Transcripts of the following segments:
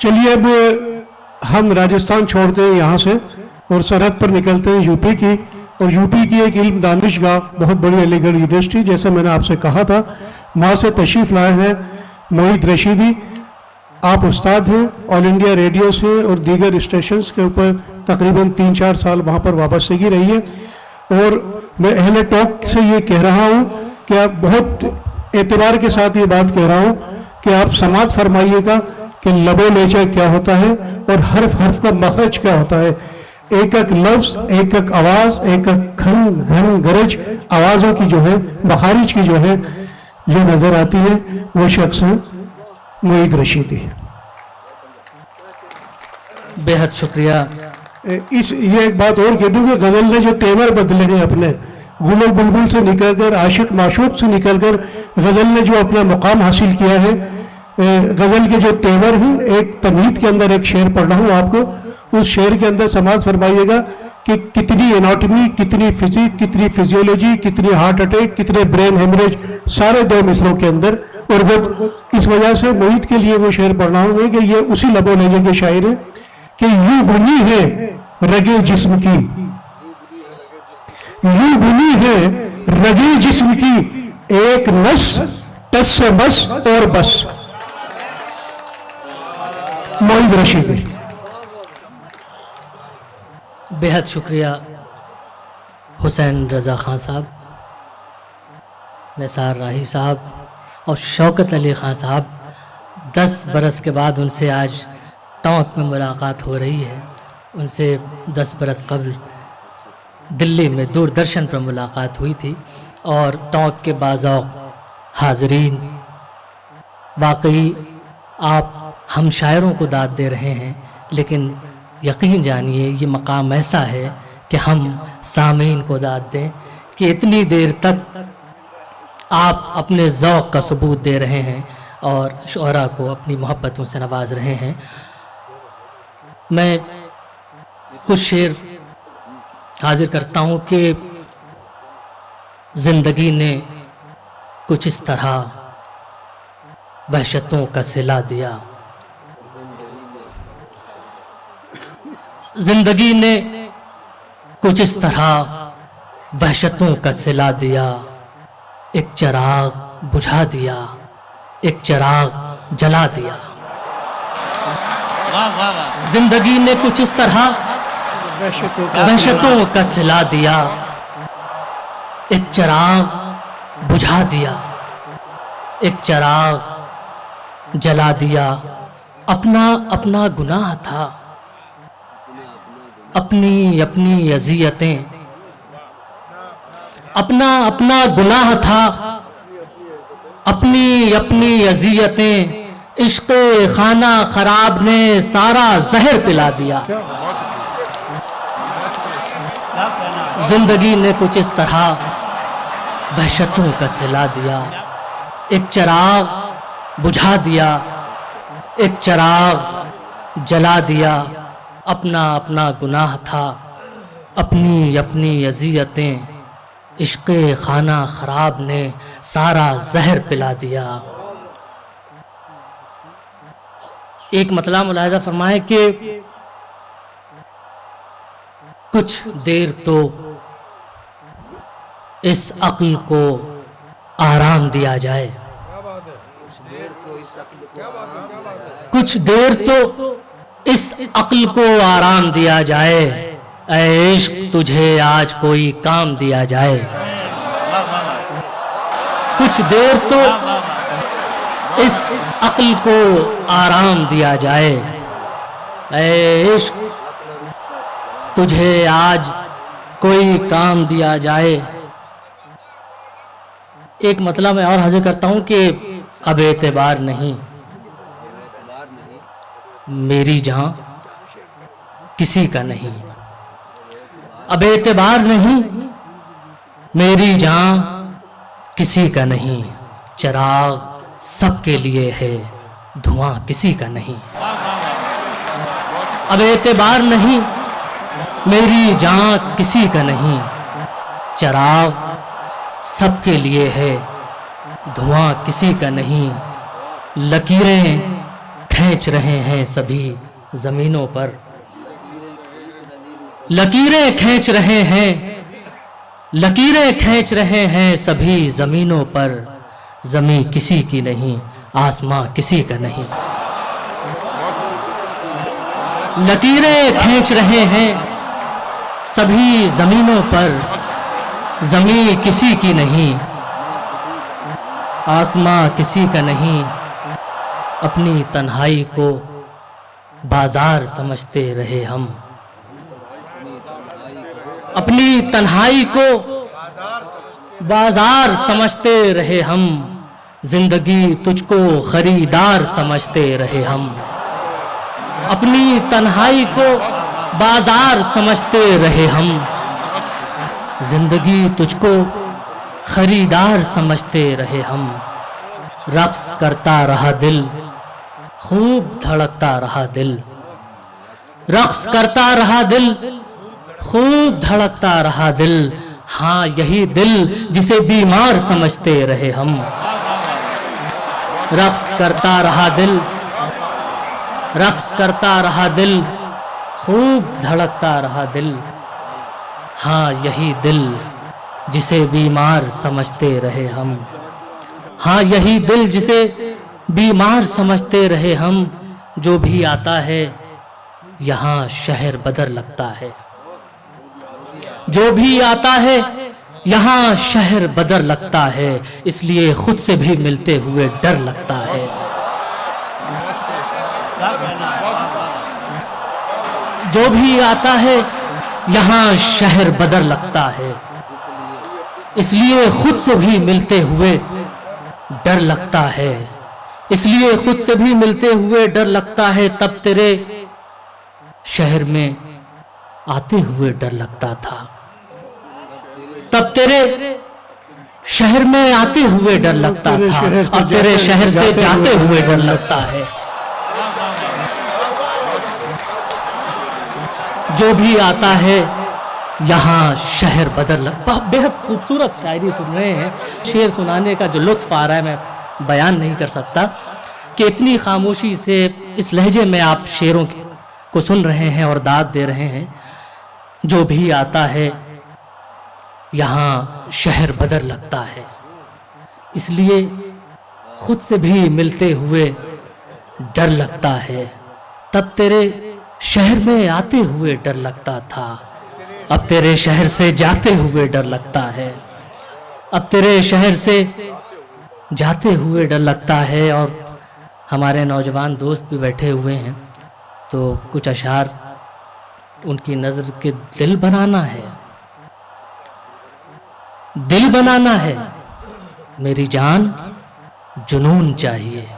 चलिए अब हम राजस्थान छोड़ते हैं यहाँ से और सरहद पर निकलते हैं यूपी की। और यूपी की एक इल्म दानिशगाह बहुत बड़ी अलीगढ़ यूनिवर्सिटी, जैसा मैंने आपसे कहा था, वहाँ से तशरीफ़ लाए हैं मोहित रशीदी। आप उस्ताद हैं, ऑल इंडिया रेडियो से और दीगर स्टेशंस के ऊपर तकरीबन 3-4 साल वहाँ पर वाबस्तगी रही है। और मैं अहले टॉक से ये कह रहा हूँ कि आप बहुत एतबार के साथ ये बात कह रहा हूँ कि आप समात फरमाइएगा कि लबो लेजा क्या होता है और हर्फ हर्फ का मखरज क्या होता है। एक एक लफ्ज, एक एक आवाज, एक एक घन घन गरज आवाजों की जो है, मखारिज की जो है, जो नजर आती है, वो शख्स है मोहित रशीदी। बेहद शुक्रिया। ये एक बात और कह दूं कि गजल ने जो तेवर बदले हैं अपने, गुल बुलबुल से निकलकर आशिक माशूक से निकलकर गजल ने जो अपना मुकाम हासिल किया है, गजल के जो तेवर हैं, एक तमहीद के अंदर एक शेर पढ़ रहा हूँ आपको, उस शेर के अंदर समाज फरमाइएगा कि कितनी एनाटॉमी, कितनी फिजिक, कितनी फिजियोलॉजी, कितनी हार्ट अटैक, कितने ब्रेन हेमरेज, सारे 2 मिसरों के अंदर। और वो इस वजह से मोहित के लिए वो शेर पढ़ रहा हूँ कि ये उसी लबो लेजे के शायर है कि यूं बुनी है रगे जिस्म की, यूं बुनी है रगे जिस्म की, एक नस टस से बस और बस। मोहित रशीदी। बेहद शुक्रिया हुसैन रज़ा ख़ान साहब, निसार राही साहब और शौकत अली ख़ान साहब। 10 बरस के बाद उनसे आज टॉक में मुलाकात हो रही है। उनसे 10 बरस कबल दिल्ली में दूरदर्शन पर मुलाकात हुई थी। और टॉक के बाज़ौक़ हाज़रीन, वाकई आप हम शायरों को दाद दे रहे हैं, लेकिन यकीन जानिए ये मकाम ऐसा है कि हम सामीन को दाद दें कि इतनी देर तक आप अपने ज़ौक़ का सबूत दे रहे हैं और शुअरा को अपनी मोहब्बतों से नवाज रहे हैं। मैं कुछ शेर हाजिर करता हूँ कि ज़िंदगी ने कुछ इस तरह वहशतों का सिला दिया, ज़िंदगी ने कुछ इस तरह वहशतों का सिला दिया, एक चिराग बुझा दिया, एक चिराग जला दिया। जिंदगी ने कुछ इस तरह वहशतों का सिला दिया, एक चिराग बुझा दिया, एक चिराग जला दिया। अपना अपना गुनाह था, अपनी अपनी अज़ियतें, अपना अपना गुनाह था, अपनी अपनी अज़ियतें, इश्क़ खाना खराब ने सारा जहर पिला दिया। जिंदगी ने कुछ इस तरह वहशतों का सिला दिया, एक चिराग बुझा दिया, एक चिराग जला दिया। अपना अपना गुनाह था, अपनी अपनी अज़ियतें, इश्क़ खाना खराब ने सारा जहर पिला दिया। एक मतला मुलाहिज़ा फरमाए कि कुछ देर तो इस अक्ल को आराम दिया जाए, कुछ देर तो इस अक्ल को आराम दिया जाए, ऐ इश्क तुझे आज कोई काम दिया जाए। कुछ देर तो इस अक्ल को आराम दिया जाए, ऐ इश्क तुझे आज कोई काम दिया जाए। एक मतलब मैं और हाजिर करता हूं कि अब एतबार नहीं, मेरी जहां किसी का नहीं। अब एतबार नहीं, मेरी जहां किसी का नहीं। चिराग सबके लिए है, धुआं किसी का नहीं। अब एतबार नहीं, मेरी जहां किसी का नहीं। चिराग सबके लिए है, धुआं किसी का नहीं। लकीरें खींच रहे हैं सभी जमीनों पर, लकीरें खींच रहे हैं, लकीरें खींच रहे हैं सभी जमीनों पर। जमीन किसी की नहीं, आसमां किसी का नहीं। लकीरें खींच रहे हैं सभी जमीनों पर, जमीन किसी की नहीं, आसमां किसी का नहीं। अपनी तन्हाई को बाजार समझते रहे हम, अपनी तन्हाई को बाजार समझते रहे हम। जिंदगी तुझको खरीदार समझते रहे हम, अपनी तन्हाई को बाजार समझते रहे हम। जिंदगी तुझको खरीदार समझते रहे हम। रक्स करता रहा दिल, खूब धड़कता रहा दिल। रक्स करता रहा दिल, खूब धड़कता रहा दिल। हाँ यही दिल जिसे बीमार समझते रहे हम। रक्स करता रहा दिल, रक्स करता रहा दिल, खूब धड़कता रहा दिल। हाँ यही दिल जिसे बीमार समझते रहे हम। हाँ यही दिल जिसे बीमार समझते रहे हम। जो भी आता है यहाँ शहर बदर लगता है, जो भी आता है यहाँ शहर बदर लगता है। इसलिए खुद से भी मिलते हुए डर लगता है। जो भी आता है यहाँ शहर बदर लगता है, इसलिए खुद से भी मिलते हुए डर लगता है। इसलिए खुद से भी मिलते हुए डर लगता है। तब तेरे शहर में आते हुए डर लगता था, तब तेरे शहर में आते हुए डर लगता था। अब तेरे शहर से जाते हुए डर लगता है। जो भी आता है यहाँ शहर बदल लगता। बेहद खूबसूरत शायरी सुन रहे हैं। शेर सुनाने का जो लुत्फ आ रहा है मैं बयान नहीं कर सकता कि इतनी खामोशी से इस लहजे में आप शेरों को सुन रहे हैं और दाद दे रहे हैं। जो भी आता है यहाँ शहर बदर लगता है, इसलिए खुद से भी मिलते हुए डर लगता है। तब तेरे शहर में आते हुए डर लगता था, अब तेरे शहर से जाते हुए डर लगता है। अब तेरे शहर से जाते हुए डर लगता है। और हमारे नौजवान दोस्त भी बैठे हुए हैं, तो कुछ अशार उनकी नज़र के दिल बनाना है, दिल बनाना है। मेरी जान जुनून चाहिए,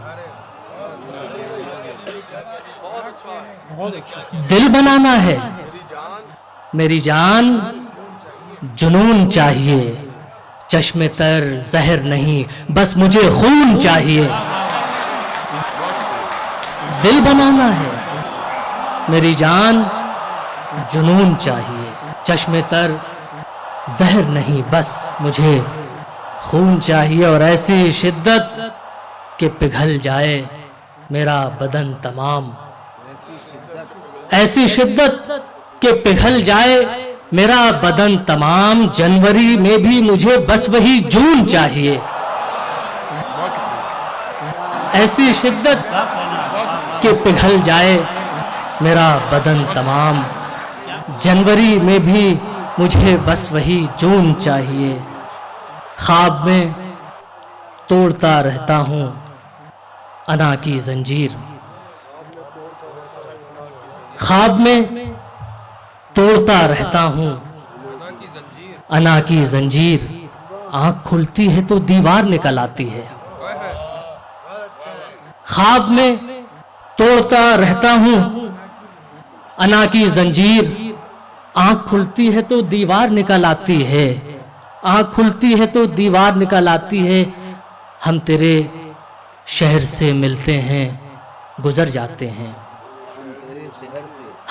दिल बनाना है। मेरी जान जुनून चाहिए। चश्मे तर जहर नहीं, बस मुझे खून चाहिए। दिल बनाना है। मेरी जान जुनून चाहिए। चश्मे तर जहर नहीं, बस मुझे खून चाहिए। और ऐसी शिद्दत कि पिघल जाए मेरा बदन तमाम, ऐसी शिद्दत कि पिघल जाए मेरा बदन तमाम। जनवरी में भी मुझे बस वही जून चाहिए। ऐसी शिद्दत कि पिघल जाए मेरा बदन तमाम। जनवरी में भी मुझे बस वही जून चाहिए। ख्वाब में तोड़ता रहता हूँ अना की जंजीर, ख्वाब में तोड़ता रहता हूँ अना की जंजीर। आंख खुलती है तो दीवार निकल आती है। ख्वाब में तोड़ता रहता हूँ अना की जंजीर। आंख खुलती है तो दीवार निकल आती है। आंख खुलती है तो दीवार निकल आती है। हम तेरे शहर से मिलते हैं, गुजर जाते हैं।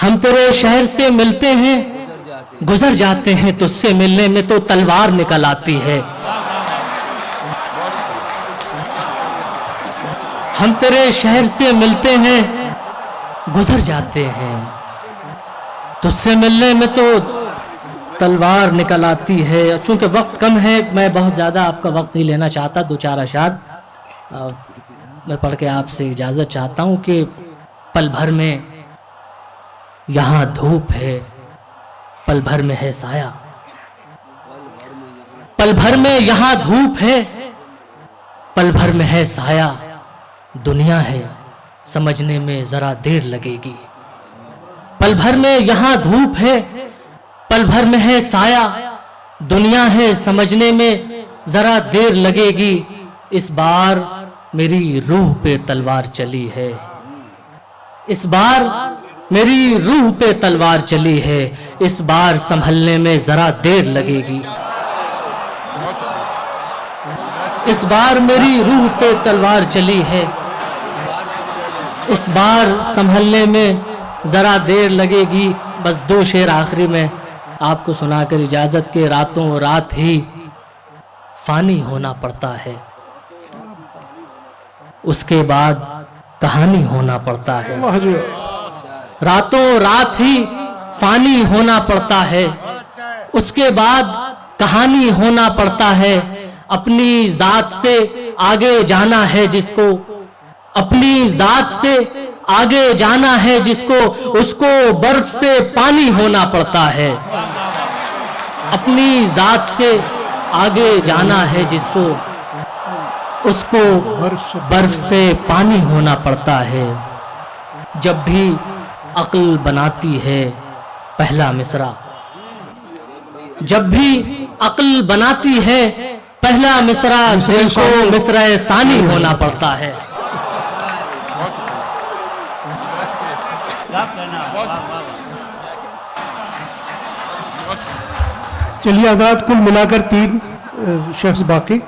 हम तेरे शहर से मिलते हैं, गुजर जाते हैं। तुझसे मिलने में तो तलवार निकल आती है। ہم تیرے شہر سے ملتے ہیں گزر جاتے ہیں، تجھ سے ملنے میں تو تلوار نکل آتی ہے۔ چونکہ وقت کم ہے میں بہت زیادہ آپ کا وقت نہیں لینا چاہتا، دو چار اشعار میں پڑھ کے آپ سے اجازت چاہتا ہوں کہ پل بھر میں یہاں دھوپ ہے، پل بھر میں ہے سایہ، پل بھر میں یہاں دھوپ ہے، پل بھر میں ہے سایہ، دنیا ہے سمجھنے میں ذرا دیر لگے گی۔ پل بھر میں یہاں دھوپ ہے، پل بھر میں ہے سایہ، دنیا ہے سمجھنے میں ذرا دیر لگے گی۔ اس بار میری روح پہ تلوار چلی ہے، اس بار میری روح پہ تلوار چلی ہے، اس بار سنبھلنے میں ذرا دیر لگے گی۔ اس بار میری روح پہ تلوار چلی ہے، اس بار سنبھلنے میں ذرا دیر لگے گی۔ بس دو شعر آخری میں آپ کو سنا کر اجازت کے، راتوں رات ہی فانی ہونا پڑتا ہے، اس کے بعد کہانی ہونا پڑتا ہے۔ واہ جی، راتوں رات ہی فانی ہونا پڑتا ہے، اس کے بعد کہانی ہونا پڑتا ہے۔ اپنی ذات سے آگے جانا ہے جس کو، اپنی ذات سے آگے جانا ہے جس کو، اس کو برف سے پانی ہونا پڑتا ہے۔ اپنی ذات سے آگے جانا ہے جس کو، اس کو برف سے پانی ہونا پڑتا ہے۔ جب بھی عقل بناتی ہے پہلا مصرع، جب بھی عقل بناتی ہے پہلا مصرع، دل کو مصرع ثانی ہونا پڑتا ہے۔ چلیے آزاد، کل ملا کر 3 شخص باقی۔